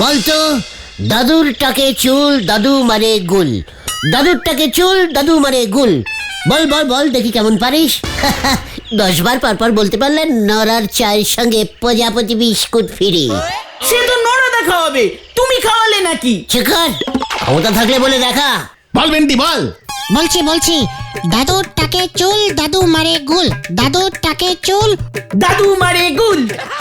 বলতো দাদুর টাকে চুল দাদু মারে গুল, দাদুর টাকে চুল দাদু মারে গুল। বল বল বল দেখি কেমন পারিস। 10 বার পর বলতে পারলেন নরার চায়ের সঙ্গে প্রজাপতি বিস্কুট ফ্রি। সে তো নরদা খাওয়াবে, তুমি খাওয়ালে নাকি? চিকন ক্ষমতা থাকলে বলে দেখা। বল ভেন্ডি বল। বলছি দাদুর টাকে চুল দাদু মারে গুল, দাদুর টাকে চুল দাদু মারে গুল।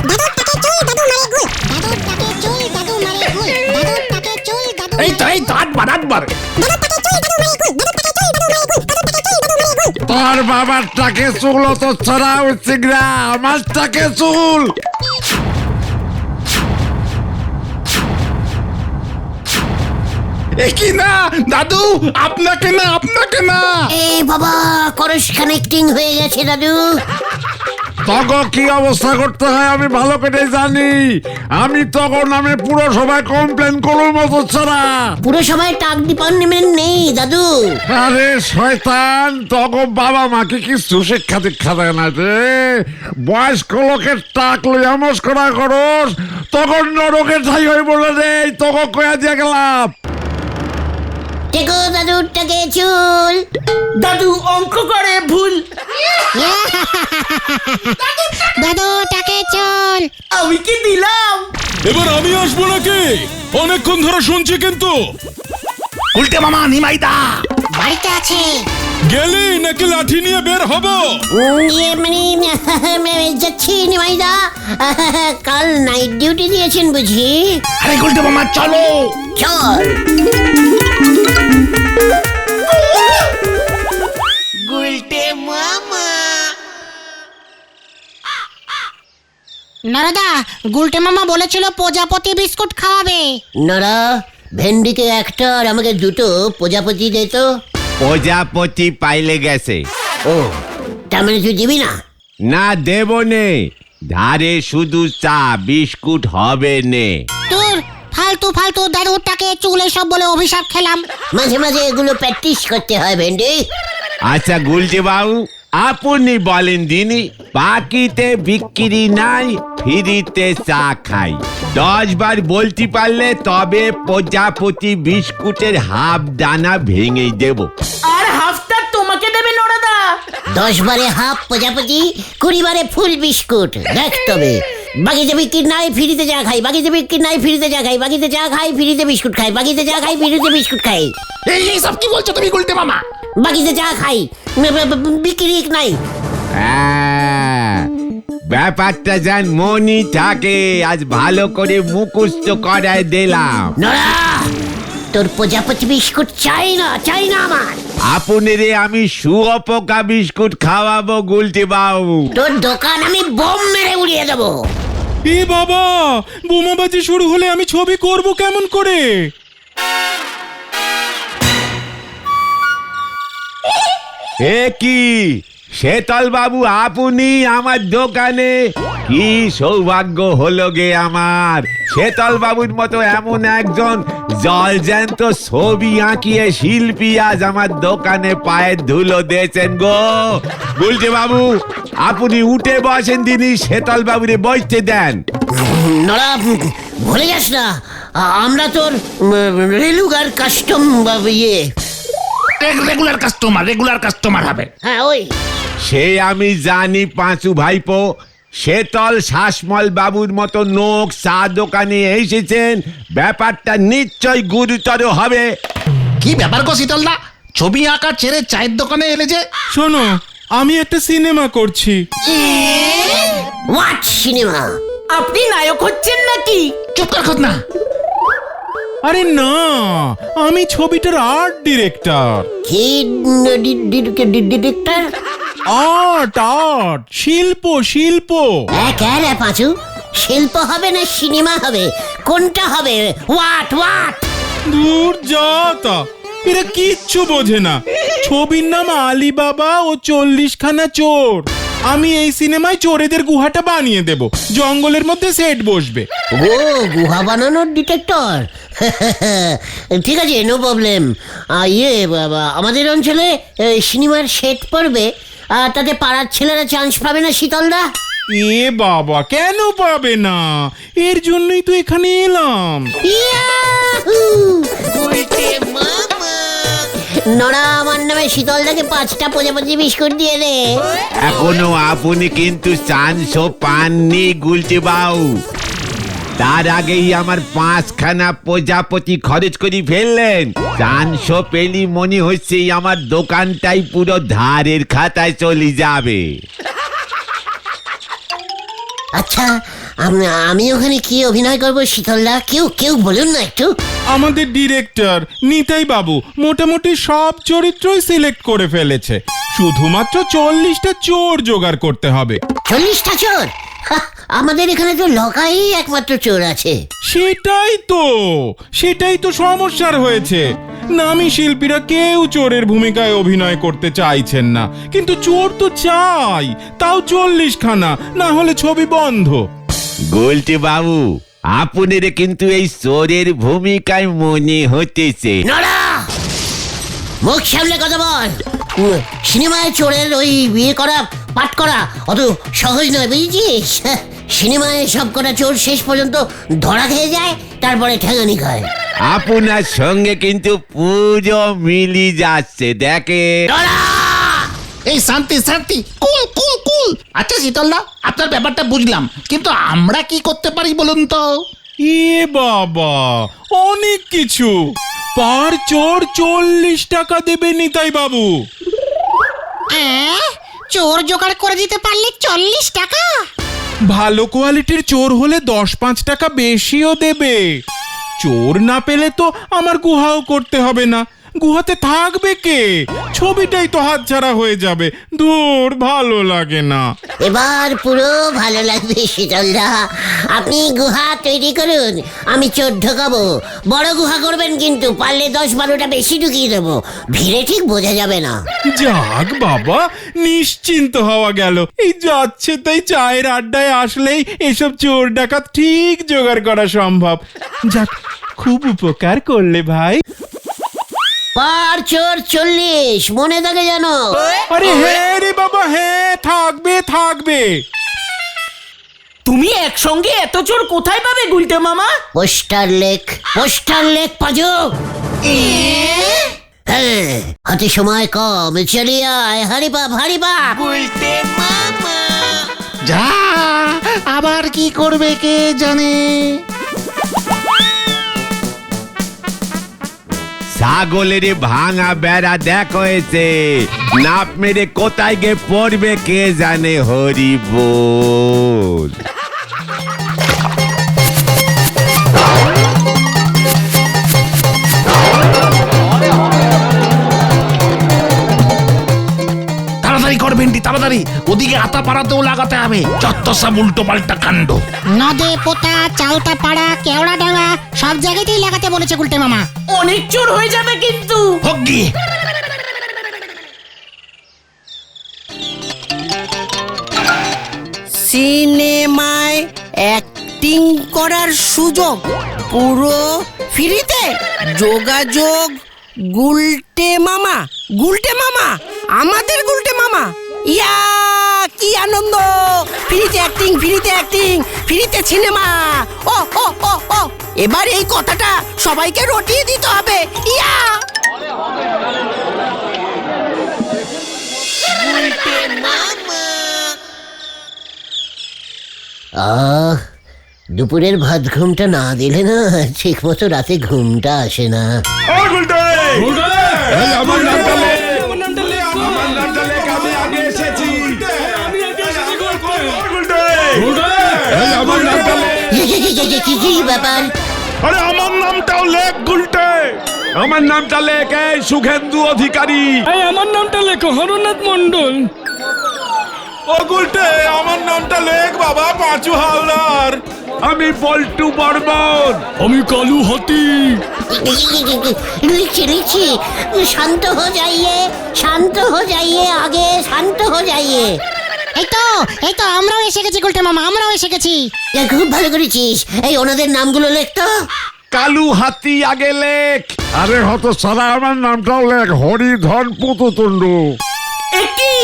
দাদুর টাকে চুল দাদু মারে গুল, দাদুর টাকে চুল দাদু মারে গুল, দাদুর টাকে চুল দাদু এই তো 8 বার। দাদুর টাকে চুল দাদু মারে গুল, দাদুর টাকে চুল দাদু মারে গুল, দাদুর টাকে চুল দাদু মারে গুল। তোর বাবার টাকে চুল তো ছড়া উঠছে না, আমার টাকে চুল। কি না দাদু, আপনাকে না। এ বাবা করস কানেক্টিং হয়ে গেছে দাদু। তখন কি অবস্থা করতে হয় আমি ভালো করে জানি। আমি তখন নামে পুরো সবাই কমপ্লেন করুর মতো ছাড়া। পুরো সময় টাক ডিপার্টমেন্ট নেই দাদু। আরে শয়তান, তখন বাবা মাকে কিছু শিক্ষা দীক্ষা দেয় না রে। বয়স্ক লোকের টাক লইয়া মস্করা করস, তখন নরকের ঠাই হয়ে বলে রে। তখন কয়া দিয়ে গেলাম দেখো দাদুর টাকে চুল। দাদু অঙ্ক করে ভুল। দাদুর টাকে চুল। আমি কি দিলাম? এবার আমি আসবো নাকি? অনেকক্ষণ ধরে শুনছি কিন্তু। উল্টে মামা নিমাইদা বাড়িতে আছে। গেলি নাকি লাঠি নিয়ে বের হব? মানে যাচ্ছি নিমাইদা। কাল নাইট ডিউটি দিয়েছেন বুঝি? আরে উল্টে মামা চলো। চল। নরদা, গুলটে মামা বলেছিল প্রজাপতি বিস্কুট খাওয়াবে। নরা ভেন্ডিকে একটা আর আমাকে দুটো প্রজাপতি দে তো। প্রজাপতি পাইলে গেছে। ও তার মানে তুই দিবি না? না দেব নে, ধারে শুধু চা বিস্কুট হবে নে। তোর ফালতু দাদুর টাকে চুল এসব বলে অভিশাপ খেলাম। মাঝে মাঝে এগুলো প্র্যাকটিস করতে হয় ভেন্ডি। আচ্ছা গুলটে বাবু, আপনি বলেন দিনি, বাকিতে বিক্রি নাই, ফ্রিতে চা খাই। 10 বার বলতে পারলে তবে প্রজাপতি বিস্কুটের হাফ দানা ভেঙে দেব। আর হাফটা তোমাকে দেবে নরদা। 10 বারে হাফ প্রজাপতি, 20 বারে ফুল বিস্কুট। দেখ তবে বাকিতে বিক্রি নাই, ফ্রিতে চা খাই। বাকিতে বিক্রি নাই, ফ্রিতে চা খাই। বাকিতে চা খাই, ফ্রিতে বিস্কুট খাই। বাকিতে চা খাই, ফ্রিতে বিস্কুট খাই। এই সব কি বলছো তুমি উল্টে মামা? বাকিতে চা খাই, বিক্রি নাই। ব্যাপারটা যেন মনি থাকে, আজ ভালো করে মুখস্থ করায় দিলাম। নড়া তোর প্রজাপতি বিস্কুট চাই না আমার। আপনি রে আমি শুয়োপোকা বিস্কুট খাওয়াবো গুলটে বাবু। তোর দোকান আমি বোম মেরে উড়িয়ে দেবো। এ বাবা, বোমাবাজি শুরু হলে আমি ছবি করব কেমন করে? এ কি শেতল বাবু, আপনি আমার দোকানে? কি সৌভাগ্য হলো গে আমার। শেতল বাবুর মতো এমন একজন জলজ্যান্ত ছবি আঁকিয়ে শিল্পী আজ আমার দোকানে পায়ের ধুলো দিয়েছেন গো। গুলটে বাবু, আপনি উঠে বসেন দিনই, শেতল বাবুরে বসতে দেন। নড়া ভুলে যাস না, আমরা তোর রেলুগার কাস্টম ইয়ে। রেগুলার কাস্টমার হবে। হ্যাঁ ওই সে আমি জানি পাঁচু ভাইপো। শেতল শাসমল বাবুর মতো নোক চা দোকানে এসেছেন, ব্যাপারটা নিশ্চয় গুরুতর হবে। কি ব্যাপার গো শীতলদা, ছবি আঁকা ছেড়ে চায়ের দোকানে এলে যে? শোনো, আমি একটা সিনেমা করছি। What cinema? আপনি নায়ক হচ্ছেন নাকি? চুপ কর না। আরে না, আমি ছবিটার আর্ট ডিরেক্টর। কি ডিরেক্টর? আর্ট শিল্প। রে পাঁচু, শিল্প হবে না সিনেমা হবে? কোনটা হবে? হোয়াট? দূর যা তা, এরা কিচ্ছু বোঝে না। ছবির নাম আলিবাবা ও 40খানা চোর। আমি এই সিনেমায় চোরেদের গুহাটা বানিয়ে দেব, জঙ্গলের মধ্যে সেট বসবে। ও গুহা বানানোর ডিটেক্টর। ঠিক আছে, নো প্রবলেম। আমাদের অঞ্চলে সিনেমার সেট পড়বে, তাতে পাড়ার ছেলেরা চান্স পাবে না শীতলদা? এ বাবা, কেন পাবে না? এর জন্যই তো এখানে এলাম। ইয়াহু! নড়া, আমার নামে শীতলদাকে 5টা প্রজাপতি বিস্কুট দিয়ে দে। এখনো আপনি কিন্তু 400 পাননি গুলটি বাউ। তার আগেই আমার 5খানা প্রজাপতি খরচ করে ফেললেন। 400 পেলি মনে হচ্ছে আমার দোকানটাই পুরো ধারের খাতায় চলে যাবে। আচ্ছা, আমি ওখানে কি অভিনয় করব শীতলদা? কেউ বলুন না একটু। আমাদের ডিরেক্টর নিতাই বাবু মোটামুটি সব চরিত্রই সিলেক্ট করে ফেলেছে। শুধুমাত্র 40টা চোর জোগাড় করতে হবে। 40টা চোর? হা, আমাদের এখানে তো লকাই একমাত্র চোর আছে। সেটাই তো সমস্যার হয়েছে। নামী শিল্পীরা কেউ চোরের ভূমিকায় অভিনয় করতে চাইছেন না, কিন্তু চোর তো চাই, তাও 40খানা, না হলে ছবি বন্ধ। গুলটি বাবু, আপনার কিন্তু এই চোরের ভূমিকায় মনে হতেছে। নড়া, মুখ সামলে কথা বল। সিনেমায় চোরের ওই বিয়ে করা, পাঠ করা অত সহজ নয়, বুঝেছিস? সিনেমায় সব কটা চোর শেষ পর্যন্ত ধরা খেয়ে যায়, তারপরে ঠ্যাঙানি খায়। আপনার সঙ্গে কিন্তু পুজো মিলি যাচ্ছে, দেখে। এই শান্তি শান্তি, কুল কুল কুল। আচ্ছা শীতলদা, আপনার ব্যাপারটা বুঝলাম, কিন্তু আমরা কি করতে পারি বলুন তো? এ বাবা, অনেক কিছু। পার চোর 40 টাকা দেবে নিতাই বাবু। চোর জোগাড় করে দিতে পারলে 40 টাকা? ভালো কোয়ালিটির চোর হলে 10-5 টাকা বেশিও দেবে। চোর না পেলে তো আমার গুহাও করতে হবে না। গুহাতে থাকবে কে? ছবিটাই তো হাতছাড়া হয়ে যাবে। ধুর, ভালো লাগে না। এবার পুরো ভালো লাগবে শীতলদা। আপনি গুহা তৈরি করুন, আমি চোর ঢোকাবো। বড় গুহা করবেন কিন্তু, পারলে 10-12টা বেশি ঢুকিয়ে দেবো। ভিড়ে ঠিক বোঝা যাবে না। যাক বাবা, নিশ্চিন্ত হওয়া গেল। এই যাচ্ছে তাই চায়ের আড্ডায় আসলেই এসব চোর ডাকাত ঠিক জোগাড় করা সম্ভব। যাক, খুব উপকার করলে ভাই। পার চোর 40, মনে থাকে জানো? আরে হ্যাঁ রে বাবা, হ্যাঁ, থাকবে। তুমি একসঙ্গে এত চোর কোথায় পাবে গুলটে মামা? পোস্টার লেখ পাজো। হ্যাঁ, হাতে সময় কম, চলিয়ে আয়। হারি বাপ। যা, আবার কি করবে কে জানে। ছাগলের ভাঙা বেড়া দেখ হয়েছে, নাপ মেরে কোথায় গিয়ে পড়বে কে জানে। হরি বল। তাড়াতাড়ি কর ভেন্ডি, তাড়াতাড়ি। ওদিকে আতা পাড়াতেও লাগাতে হবে। যত সব উল্টো পাল্টা কাণ্ড। নদে পোতা, চাউতা পাড়া, কেওড়া ডাঙ্গা সব জায়গাতেই লাগাতে বলেছে গুলটে মামা। অনেক চোর হয়ে যাবে কিন্তু। হোক গিয়ে। সিনেমায় অ্যাক্টিং করার সুযোগ পুরো ফ্রিতে। যোগাযোগ গুলটে মামা। আমাদের গুলটে মামা। ইয়া, কি আনন্দ! ফ্রিতে অ্যাক্টিং, ফ্রিতে সিনেমা। ও এবার এই কথাটা সবাইকে রটিয়ে দিতে হবে। ইয়া, দুপুরের ভাত ঘুমটা না দিলে না ঠিক মতো রাতে ঘুমটা আসে না। কি ব্যাপার? আরে আমার নামটাও লেখ গুলটে। আমার নামটা লেখ, এই সুখেন্দু অধিকারী। আমার নামটা লেখো হরনাথ মন্ডল। ও গুলটে, আমার নামটা লেখ বাবা, পাঁচু হাওলার। আমি পল্টু বর্মন। আমি কালু হাতি। লিখছি। শান্ত হো যাইয়ে, আগে শান্ত হো যাইয়ে। এই তো আমরাও এসে গেছি গুলটে মামা, আমরাও এসে গেছি। খুব ভালো করেছিস। এই ওনাদের নামগুলো লেখ তো। কালু হাতি আগে লেখ। আরে হত সারা, আমার নামটাও লেখ, হরিধন পুতুতুন্ডু। একই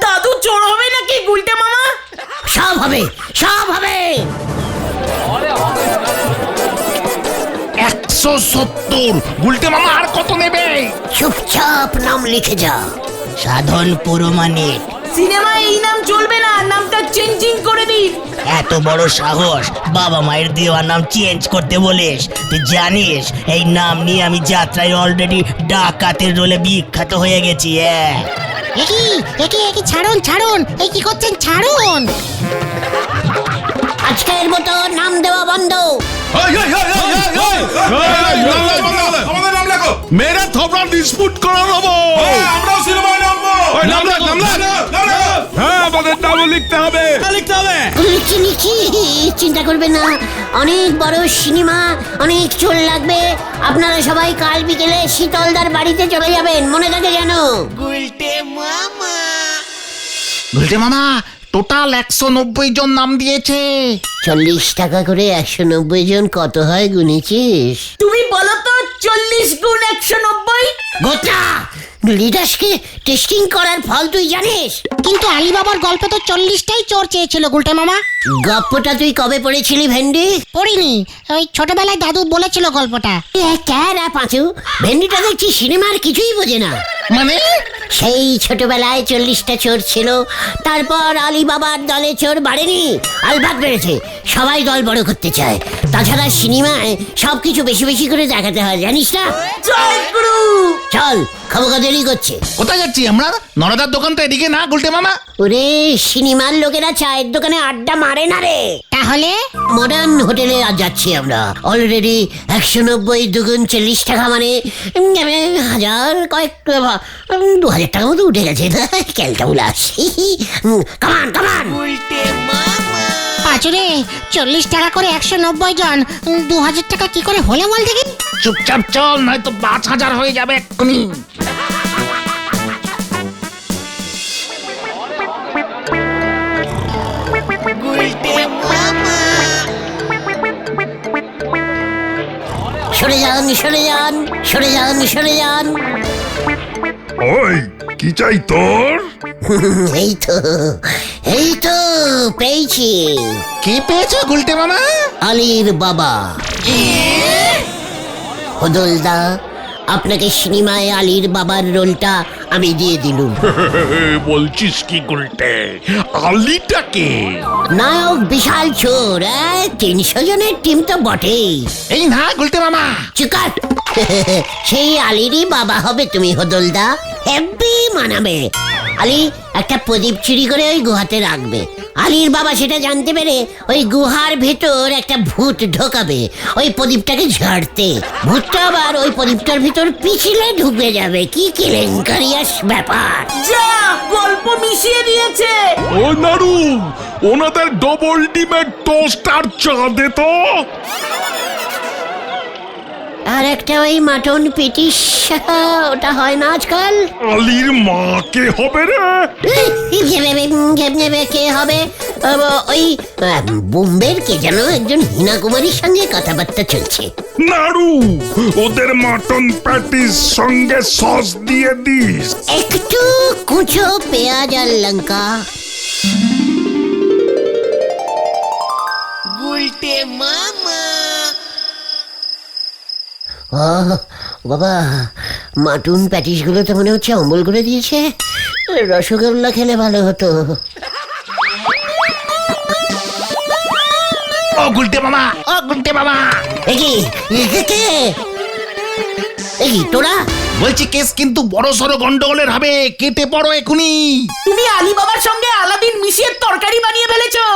দাদু চোর হবে নাকি গুলটে মামা? সব হবে, সব হবে। 170। গুলটে মামা আর কত নেবে? চুপচাপ নাম লিখে যা। সাধন পুরমানিক। সিনেমায় এই নাম চলবে না, নামটা চেঞ্জিং করে দিন। এত বড় সাহস বাবা মায়ের দেওয়া নাম চেঞ্জ করতে বলিস? তুই জানিস এই নাম নিয়ে আমি যাত্রায় অলরেডি ডাকাতের রোলে বিখ্যাত হয়ে গেছি। একই ছাড়ুন ছাড়ুন, এই কি করছেন, ছাড়ুন। আজকের মতো নাম দেওয়া বন্ধ। আমাদের নাম লেখো। মেয়েরা থবড়া ডিসপুট করে নেবো। আমরাও সিনেমায় নামবো। নাম লেখ, নাম লেখ। হ্যাঁ, আমাদের নামও লিখতে হবে। লিখছি লিখছি, চিন্তা করবেন না। অনেক বড় সিনেমা, অনেক চোর লাগবে। আপনারা সবাই কাল বিকেলে শীতলদার বাড়িতে চলে যাবেন, মনে থাকে যেন। গুলটে মামা টোটাল 190 জন নাম দিয়েছে। 40 টাকা করে 190 জন কত হয় গুনেছিস? তুমি বলো তো 40 গুণ 190। গোটা লিডার্সকে টেস্টিং করার ফল তুই জানিস? কিন্তু আলিবাবার গল্পে তো 40টাই চোর চেয়েছিল গুলটে মামা। গপ্পটা তুই কবে পড়েছিলি ভেন্ডি? পড়িনি, ওই ছোটবেলায় দাদু বলেছিল গল্পটা। ক্যারা পাঁচু, ভেন্ডিটা দেখছি সিনেমার কিছুই বোঝে না। মানে সেই ছোটবেলায় 40টা চোর ছিল, তারপর আলিবাবার দলে চোর বাড়েনি, আলবাত বেড়েছে। সবাই দল বড় করতে চায়। তাছাড়া সিনেমায় সবকিছু বেশি বেশি করে দেখাতে হয়, জানিস না? জয় গুরু। চল, খাবো দেরি করছে। কোথায় যাচ্ছি আমরা? নরদার দোকান তো এদিকে না গুলটে মামা। ওরে, সিনেমার লোকেরা চায়ের দোকানে আড্ডা মারে না রে। তাহলে মডার্ন হোটেলে আজ যাচ্ছি আমরা। অলরেডি 190 দুগুণ 40 টাকা, মানে 2000 টাকা মতো উঠে গেছে। ক্যালটা উলাস। কামান কামান। পাঁচুরে 40 টাকা করে 190 জন, 2000 টাকা কি করে হলো বল দেখি। চুপচাপ চল, নয়তো 5000 হয়ে যাবে এক্ষুনি। সরে যান, সরে যান, সরে যান, সরে যান। ওই কি চাই তোর? এই তো, এই তো পেয়েছি। কি পেয়েছো গুলটে মামা? আলীর বাবা। হদলদা, আপনাকে সিনেমায় আলীর বাবার রোলটা আমি দিয়ে দিলুম। বলছিস কি গুলটে? আলিটাকে? নায়ক বিশাল চোর, 300 জনের টিম তো বটেই। এই না গুলটে মামা। চিকাট। সেই আলীরই বাবা হবে তুমি হদলদা, হেব্বি মানাবে। আলী একটা প্রদীপ চুরি করে ওই গুহাতে রাখবে। আলীর বাবা সেটা জানতে পেরে ওই গুহার ভেতর একটা ভূত ঢোকাবে ওই প্রদীপটাকে ঝাড়তে। ভূতটা আবার ওই প্রদীপটার ভিতর পিছলে ঢুকে যাবে। কি কেলেঙ্কারিয়াস ব্যাপার! যা, গল্প মিশিয়ে দিয়েছে। ও নাড়ু, ওনাদের ডবল ডিমের টোস্ট আর চা দে তো। আর একটা ওই মাটন পেটিস, ওটা হয় না আজকাল। আলির মা কে হবে রে? কে হবে? ওই বোম্বের কে যেন একজন হীনা কুমারীর সঙ্গে কথাবার্তা চলছে। নাড়ু, ওদের মাটন প্যাটিস সঙ্গে সস দিয়ে দিস। একটু কুচো পেঁয়াজ আর লঙ্কা। ও বাবা, মাটন প্যাটিস গুলো তো মনে হচ্ছে অম্বল করে দিয়েছে। রসগোল্লা খেলে ভালো হতো। ও গুলটে মামা, ও গুলটে মামা। কে তোরা? বলছি কেস কিন্তু বড় সড়ো গন্ডগোলের হবে, কেটে পড়ো এখুনি। তুমি আলী বাবার সঙ্গে আলাদিন মিশিয়ে তরকারি বানিয়ে ফেলেছো।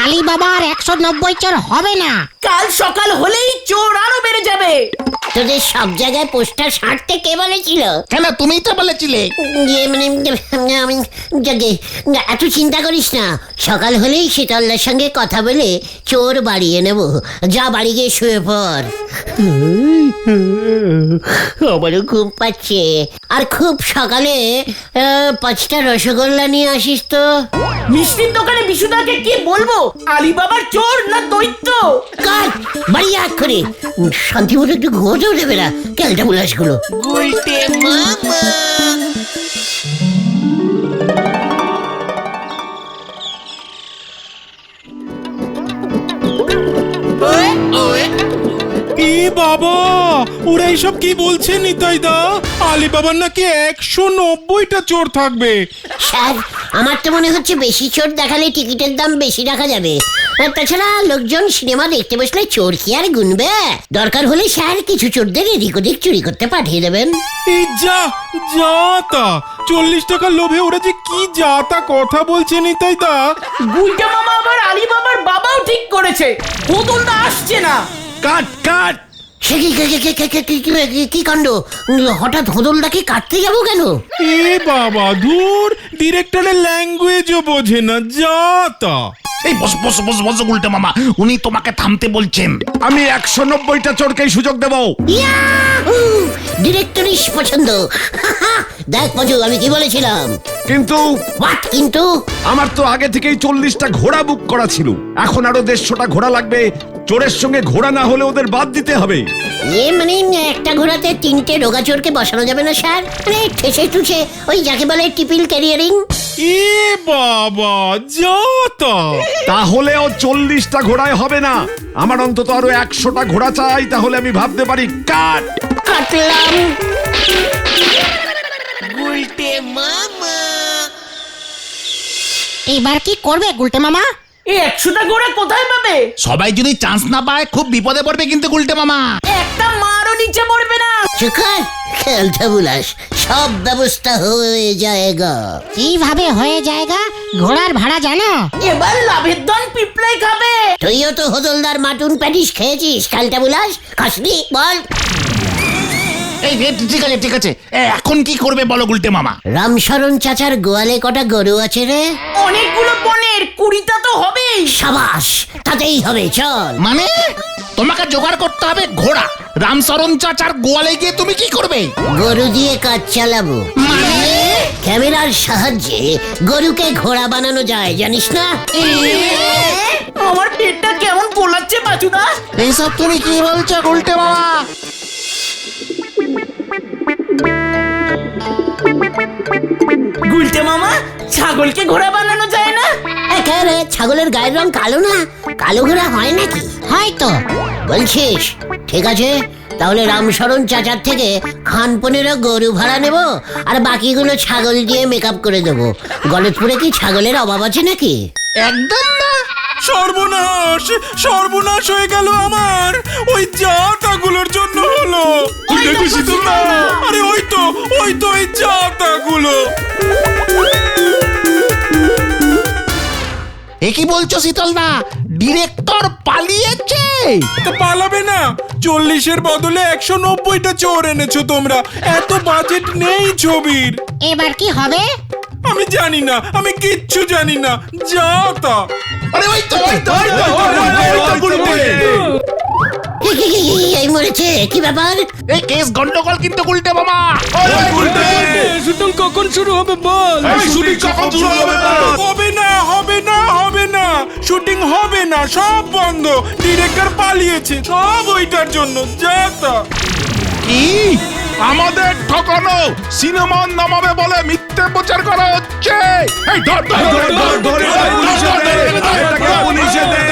আলিবাবার 190 চোর হবে না। কাল সকাল হলেই চোর আরো বেড়ে যাবে। তোদের সব জায়গায় পোস্টার সারতে কে বলেছিল? কেন, তুমিই তো বলেছিলে। আমি জাগে, এত চিন্তা করিস না। সকাল হলেই শীতলদার সঙ্গে কথা বলে চোর বাড়িয়ে নেব। যা, বাড়ি গিয়ে শুয়ে পড়। আমারও ঘুম পাচ্ছে। আর খুব সকালে 5টা রসগোল্লা নিয়ে আসিস তো। মিষ্টির দোকানে বিশুদাকে কি বলবো? আলী বাবার চোর না দৈত্য? কাজ বাড়ি এক করে শান্তি মতো একটু ঘুমোতেও দেবে না ক্যালটা বুলাস গুলো। বাবা, ওরা এইসব কি বলছে নিতাই দা? আলিবাবার নাকি 190টা চোর থাকবে। স্যার আমার তো মনে হচ্ছে বেশি চোর দেখালে টিকিটের দাম বেশি রাখা যাবে। আর তাছাড়া লোকজন সিনেমা দেখতে বসলে চোর কি আর গুনবে? দরকার হলে স্যার কিছু চোরদের এদিক ওদিক চুরি করতে পাঠিয়ে দেবেন। এই যা তা 40 টাকার লোভে ওরা যে কি যা তা কথা বলছে নিতাই দা। গুলটে মামা আবার আলী বাবার বাবাও ঠিক করেছে, হোদলদা আসছে না। কাট কাট। সে কি কাণ্ড, হঠাৎ হোদলদাকে কাটতে যাবো কেন? এ বাবা, ধুর, ডিরেক্টরের ল্যাঙ্গুয়েজও বোঝে না, যা তা। এই বস বস বস বস উল্টে মামা, উনি তোমাকে থামতে বলছেন। আমি 190টা চোরকেই সুযোগ দেব। ডিরেক্টরিস পছন্দ। দেখ মজু, আমি কি বলেছিলাম? কিন্তু হোয়াট কিন্তু? আমার তো আগে থেকেই 40টা ঘোড়া বুক করা ছিল, এখন আরো 150টা ঘোড়া লাগবে। চোরের সঙ্গে ঘোড়া না হলে ওদের বাদ দিতে হবে। মানে একটা ঘোড়াতে 3টে রোগা চোরকে বসানো যাবে না স্যার? মানে ঠেসে টুসে ওই যাকে বলে টিপিল ক্যারিয়ারিং। এ বাবা, যা তা। তাহলেও 40টা ঘোড়ায় হবে না, আমার অন্তত আরো 100টা ঘোড়া চাই, তাহলে আমি ভাবতে পারি। কাট। কাটলাম। এবার কি করবে গুলটে মামা? এই 100টা ঘোড়া কোথায় পাবে? সবাই যদি চান্স না পায় খুব বিপদে পড়বে কিন্তু উল্টে মামা। একটা মারও নিচে পড়বে না। চুকার খেলতে বুলাস, সব ব্যবস্থা হয়ে যায়গা। কিভাবে হয়ে যায়গা? ঘোড়ার ভাড়া জানো? এবার লাভের ধন পিঁপড়ে খাবে। তুইও তো হোদলদার মাটুন প্যাটিস খেয়েছিস, খেলতে বুলাস খাসনি বল। এই ঠিক আছে ঠিক আছে, এখন কি করবে বলো উল্টে মামা। রামশরণ চাচার গোয়ালে কটা গরু আছে রে? অনেকগুলো বনের 20টা তো হবেই। সাবাস, তাতেই হবে, চল। মানে তোমাকে জোগাড় করতে হবে ঘোড়া। রামচরণ চাচার গোয়ালে গিয়ে তুমি কি করবে? গরু দিয়ে কাজ চালাবো। ক্যামেরার সাহায্যে গরুকে ঘোড়া বানানো যায়, জানিস না? আমার পেটটা কেমন গোলাচ্ছে বাচুদা। এইসব তুমি কি বলছো উল্টে মামা? গুলটে মামা, ছাগলকে ঘোড়া বানানো যায় না? একেবারে ছাগলের গায়ের রং কালো না, কালো ঘোড়া হয় নাকি? হয়তো। বলছিস? ঠিক আছে, তাহলে রামশরণ চাচার থেকে খানপনেরও গরু ভাড়া নেব, আর বাকিগুলো ছাগল দিয়ে মেকআপ করে দেবো। গলতপুরে কি ছাগলের অভাব আছে নাকি? একদম না। সর্বনাশ, সর্বনাশ হয়ে গেল আমার। ওই জাতাগুলোর জন্য হলো। আরে ওই তো ওই জাতাগুলো। এ কি বলছো শীতল দা? ডিরেক্টর পালিয়েছে? তো পালাবে না? 40-এর বদলে 190টা চোর এনেছো তোমরা। এত বাজেট নেই ছবির। এবার কি হবে? আমি জানি না, আমি কিচ্ছু জানি না, যা তা। আরে ওই তো এই মরেছে, কি ব্যাপার? এই কেস গন্ডগোল কিন্তু উল্টে মামা। শুটিং কখন শুরু হবে বল? হবে না, হবে না, হবে না, শুটিং হবে না, সব বন্ধ। ডিরেক্টর পালিয়েছে, সব ওইটার জন্য, যা তা। কি আমাদের ঠকানো সিনেমা নামাবে বলে মিথ্যে প্রচার করা হচ্ছে? এই ধর ধর ধর ধর ধর পুলিশে দে।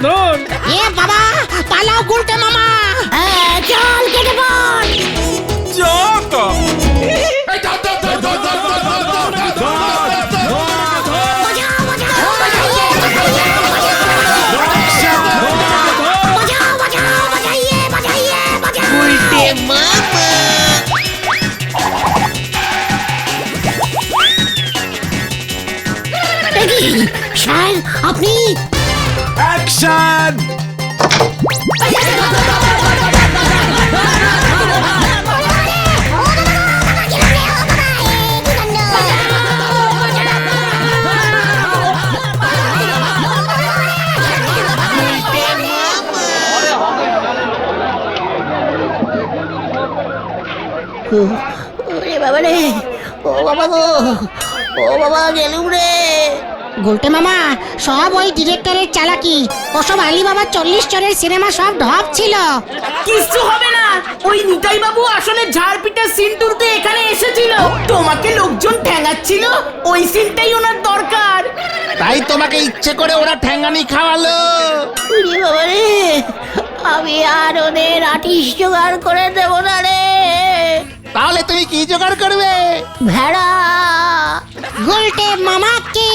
ধর। এ বাবা, পালাও গুলটে মামা। চল কেটে পড়। যা তা। স্যার আপনি? অ্যাকশন। ওরে বাবা রে, ও বাবা গো, ও বাবা গেলুম রে। গুলটে মামা, সব ওই ডিরেক্টরের চালাকি। ওসব আলিবাবার 40 চোরের সিনেমা সব ঢপ ছিল। কিচ্ছু হবে না। ওই নিতাই বাবু আসলে ঝাড়পিটার সিন তুলতে এখানে এসেছিল। তোমাকে লোকজন ঠ্যাঙাচ্ছিল, ওই সিনটাই ওনার দরকার। তাই তোমাকে ইচ্ছে করে ওরা ঠ্যাঙ্গানি খাওয়ালো। ওরে বাবা রে, আমি আর ওদের আটিশ জোগাড় করে দেবো না রে। তাহলে তুমি কি জোগাড় করবে? ভেড়া। গুলটে মামা কি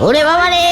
ওরে বাবা রে,